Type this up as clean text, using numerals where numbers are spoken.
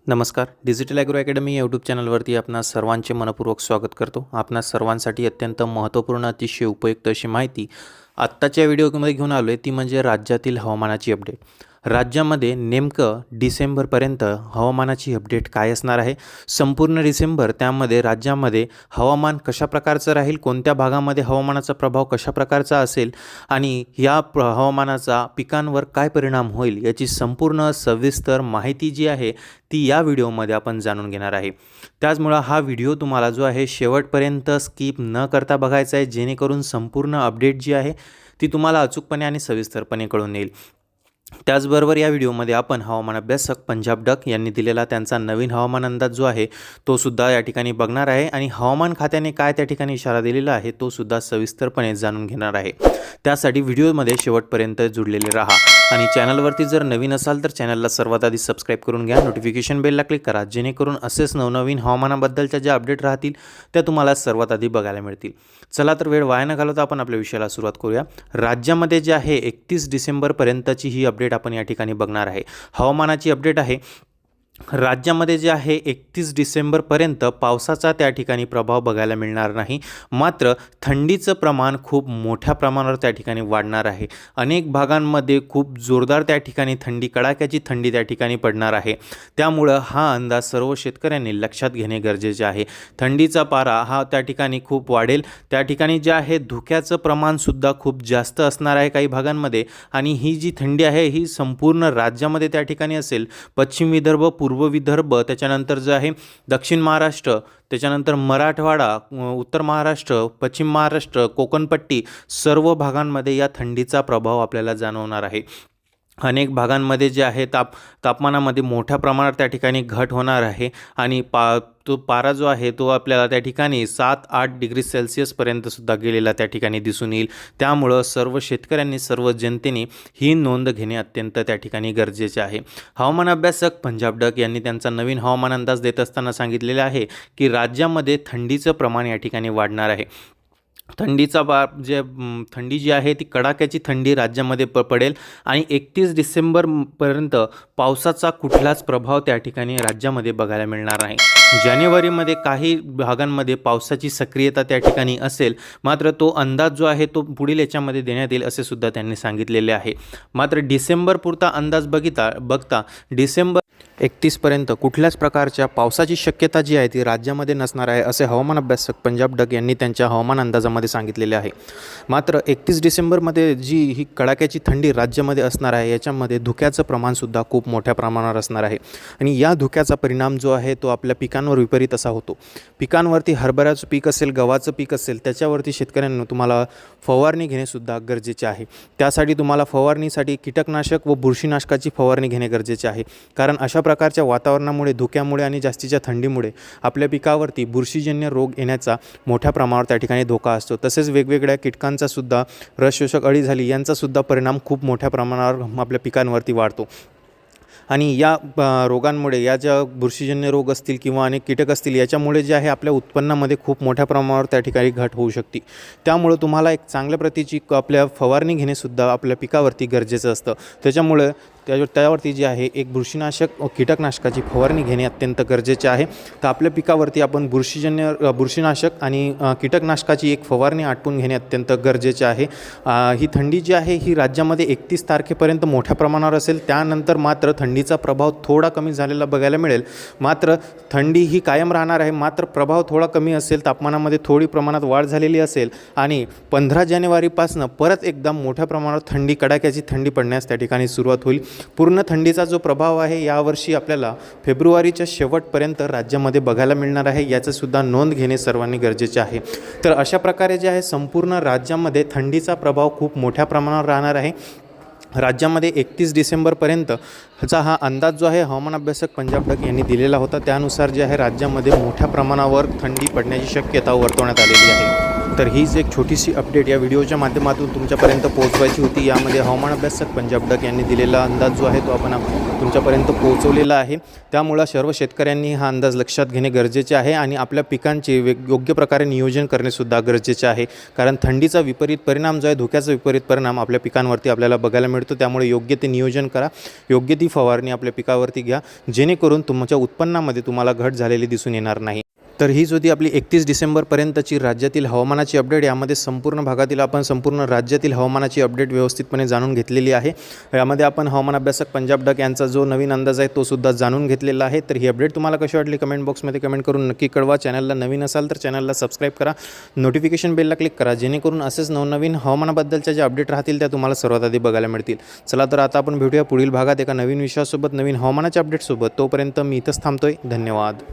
नमस्कार. Digital agro academy YouTube चॅनलवरती आपणास सर्वांचे मनपूर्वक स्वागत करतो. आपणास सर्वांसाठी अत्यंत महत्त्वपूर्ण अतिशय उपयुक्त अशी माहिती आत्ताच्या व्हिडिओमध्ये घेऊन आलो आहे, ती म्हणजे राज्यातील हवामानाची अपडेट. राज्यामध्ये नेमकं डिसेंबरपर्यंत हवामानाची अपडेट काय असणार आहे, संपूर्ण डिसेंबर त्यामध्ये राज्यामध्ये हवामान कशा प्रकारचं राहील, कोणत्या भागामध्ये हवामानाचा प्रभाव कशा प्रकारचा असेल आणि या हवामानाचा पिकांवर काय परिणाम होईल याची संपूर्ण सविस्तर माहिती जी आहे ती या व्हिडिओमध्ये आपण जाणून घेणार आहे. त्याचमुळं हा व्हिडिओ तुम्हाला जो आहे शेवटपर्यंत स्किप न करता बघायचा आहे, जेणेकरून संपूर्ण अपडेट जी आहे ती तुम्हाला अचूकपणे आणि सविस्तरपणे कळून येईल. त्याचबरोबर या व्हिडिओमध्ये आपण हवामान अभ्यासक पंजाब डक यांनी दिलेला त्यांचा नवीन हवामान अंदाज जो आहे तो सुद्धा या ठिकाणी बघणार आहे आणि हवामान खात्याने काय त्या ठिकाणी इशारा दिलेला आहे तो सुद्धा सविस्तरपणे जाणून घेणार आहे. त्यासाठी व्हिडिओमध्ये शेवटपर्यंत जुडलेले राहा आणि चॅनलवरती जर नवीन असाल तर चॅनलला सर्वात आधी सबस्क्राईब करून घ्या, नोटिफिकेशन बेलला क्लिक करा, जेणेकरून असेच नवनवीन हवामानाबद्दलच्या ज्या अपडेट राहतील त्या तुम्हाला सर्वात आधी बघायला मिळतील. चला तर वेळ वाया न घालवता आपण आपल्या विषयाला सुरुवात करूया. राज्यामध्ये जे आहे 31 डिसेंबरपर्यंतची ही अपडेट आपण या ठिकाणी बघणार आहे. हवामानाची अपडेट आहे. राज्यामध्ये जे आहे 31 डिसेंबरपर्यंत पावसाचा त्या ठिकाणी प्रभाव बघायला मिळणार नाही, मात्र थंडीचं प्रमाण खूप मोठ्या प्रमाणावर त्या ठिकाणी वाढणार आहे. अनेक भागांमध्ये खूप जोरदार त्या ठिकाणी थंडी, कडाक्याची थंडी त्या ठिकाणी पडणार आहे. त्यामुळं हा अंदाज सर्व शेतकऱ्यांनी लक्षात घेणे गरजेचे आहे. थंडीचा पारा हा त्या ठिकाणी खूप वाढेल. त्या ठिकाणी जे आहे धुक्याचं प्रमाणसुद्धा खूप जास्त असणार आहे काही भागांमध्ये आणि ही जी थंडी आहे ही संपूर्ण राज्यामध्ये त्या ठिकाणी असेल. पश्चिम विदर्भ, पूर्व विदर्भ, त्याच्यानंतर जे आहे दक्षिण महाराष्ट्र, त्याच्यानंतर मराठवाडा, उत्तर महाराष्ट्र, पश्चिम महाराष्ट्र, कोकणपट्टी सर्व भागांमध्ये या थंडीचा प्रभाव आपल्याला जाणवणार आहे. अनेक भागांमध्ये जे आहे तापमानामध्ये मोठ्या प्रमाणात त्या ठिकाणी घट होणार आहे आणि तो पारा जो आहे तो आपल्याला त्या ठिकाणी 7-8 डिग्री सेल्सिअसपर्यंतसुद्धा गेलेला त्या ठिकाणी दिसून येईल. त्यामुळं सर्व शेतकऱ्यांनी, सर्व जनतेने ही नोंद घेणे अत्यंत त्या ठिकाणी गरजेचे आहे. हवामान अभ्यासक पंजाब डक यांनी त्यांचा नवीन हवामान अंदाज देत असताना सांगितलेले आहे की राज्यामध्ये थंडीचं प्रमाण या ठिकाणी वाढणार आहे. थंडी जी आहे ती कडाक्याची थंडी राज्यामध्ये पडेल आणि 31 डिसेंबरपर्यंत पावसाचा कुठलाच प्रभाव त्या ठिकाणी राज्यामध्ये बघायला मिळणार नाही. जानेवारीमध्ये काही भागांमध्ये पावसाची सक्रियता त्या ठिकाणी असेल, मात्र तो अंदाज जो आहे तो पुढील याच्यामध्ये देण्यात येईल असे सुद्धा त्यांनी सांगितलेले आहे. मात्र डिसेंबरपुरता अंदाज बघता डिसेंबर 31पर्यंत कुठल्याच प्रकारच्या पावसाची शक्यता जी आहे ती राज्यामध्ये नसणार आहे असे हवामान अभ्यासक पंजाब डक यांनी त्यांच्या हवामान अंदाजामध्ये सांगितलेले आहे. मात्र 31 डिसेंबरमध्ये जी ही कडाक्याची थंडी राज्यामध्ये असणार आहे याच्यामध्ये धुक्याचं प्रमाणसुद्धा खूप मोठ्या प्रमाणावर असणार आहे आणि या धुक्याचा परिणाम जो आहे तो आपल्या पिकांवर विपरीत असा होतो. पिकांवरती हरभऱ्याचं पीक असेल, गव्हाचं पीक असेल, त्याच्यावरती शेतकऱ्यांना तुम्हाला फवारणी घेणेसुद्धा गरजेचे आहे. त्यासाठी तुम्हाला फवारणीसाठी कीटकनाशक व बुरशीनाशकाची फवारणी घेणे गरजेचे आहे. कारण अशा प्रकारच्या वातावरणामुळे, धुक्यामुळे आणि जास्तीच्या थंडीमुळे आपल्या पिकावरती बुरशीजन्य रोग येण्याचा मोठ्या प्रमाणावर त्या ठिकाणी धोका असतो. तसेच वेगवेगळ्या कीटकांचा सुद्धा, रसशोषक अळी झाली यांचा सुद्धा परिणाम खूप मोठ्या प्रमाणावर आपल्या पिकांवरती वाढतो आणि या रोगांमुळे, या ज्या बुरशीजन्य रोग असतील किंवा अनेक कीटक असतील याच्यामुळे जे आहे आपल्या उत्पन्नामध्ये खूप मोठ्या प्रमाणावर त्या ठिकाणी घट होऊ शकते. त्यामुळे तुम्हाला एक चांगल्या प्रतीची आपल्या फवारणी घेणेसुद्धा आपल्या पिकावरती गरजेचं असतं. त्याच्यामुळे त्यावरती जे आहे एक बुरशीनाशक व कीटकनाशकाची फवारणी घेणे अत्यंत गरजेचे आहे. तर आपल्या पिकावरती आपण बुरशीनाशक आणि कीटकनाशकाची एक फवारणी आटपून घेणे अत्यंत गरजेचे आहे. ही थंडी जी आहे ही राज्यामध्ये 31 तारखेपर्यंत मोठ्या प्रमाणावर असेल. त्यानंतर मात्र थंडीचा प्रभाव थोडा कमी झालेला बघायला मिळेल. मात्र थंडी ही कायम राहणार आहे, मात्र प्रभाव थोडा कमी असेल, तापमानामध्ये थोडी प्रमाणात वाढ झालेली असेल आणि 15 जानेवारीपासून परत एकदा मोठ्या प्रमाणावर थंडी, कडाक्याची थंडी पडण्यास त्या ठिकाणी सुरुवात होईल. पूर्ण थंडीचा जो प्रभाव आहे यावर्षी आपल्याला फेब्रुवारीच्या शेवटपर्यंत राज्यामध्ये बघायला मिळणार आहे, याचंसुद्धा नोंद घेणे सर्वांनी गरजेचे आहे. तर अशा प्रकारे जे आहे संपूर्ण राज्यामध्ये थंडीचा प्रभाव खूप मोठ्या प्रमाणावर राहणार आहे. राज्यामध्ये 31 डिसेंबरपर्यंतचा हा अंदाज जो आहे हवामान अभ्यासक पंजाब डक यांनी दिलेला होता. त्यानुसार जे आहे राज्यामध्ये मोठ्या प्रमाणावर थंडी पडण्याची शक्यता वर्तवण्यात आलेली आहे. तर हीच एक छोटीशी अपडेट या व्हिडिओच्या माध्यमातून तुमच्यापर्यंत पोहोचवायची होती। यामध्ये हवामान अभ्यासक पंजाब डक यांनी दिलेला अंदाज जो आहे तो आपण तुमच्यापर्यंत पोहोचवलेला आहे। त्यामुळे सर्व शेतकऱ्यांनी हा अंदाज लक्षात घेणे गरजेचे आहे आणि आपल्या पिकांचे योग्य प्रकारे नियोजन करणेसुद्धा गरजेचे आहे। कारण थंडीचा विपरीत परिणाम जो आहे, धोक्याचा विपरीत परिणाम आपल्या पिकांवरती आपल्याला बघायला मिळतो। त्यामुळे योग्य ते नियोजन करा, योग्य ती फवारणी आपल्या पिकावरती घ्या, जेणेकरून तुमच्या उत्पन्नामध्ये तुम्हाला घट झालेली दिसून येणार नाही। तर हीच होती आपली 31 डिसेंबरपर्यंतची राज्यातील हवामानाची अपडेट। यामध्ये संपूर्ण भागातील आपण संपूर्ण राज्यातील हवामानाची अपडेट व्यवस्थितपणे जाणून घेतलेली आहे। यामध्ये आपण हवामान अभ्यासक पंजाब डक यांचा जो नवीन अंदाज आहे तो सुद्धा जाणून घेतलेला आहे। तर ही अपडेट तुम्हाला कशी वाटली कमेंट बॉक्समध्ये कमेंट करून नक्की कळवा। चॅनलला नवीन असाल तर चॅनलला सबस्क्राईब करा, नोटिफिकेशन बेलला क्लिक करा, जेणेकरून असेच नवनवीन हवामानाबद्दलच्या ज्या अपडेट राहतील त्या तुम्हाला सर्वात आधी बघायला मिळतील। चला तर आता आपण भेटूया पुढील भागात एका नवीन विषयासोबत, नवीन हवामानाच्या अपडेटसोबत। तोपर्यंत मी इथंच थांबतोय। धन्यवाद।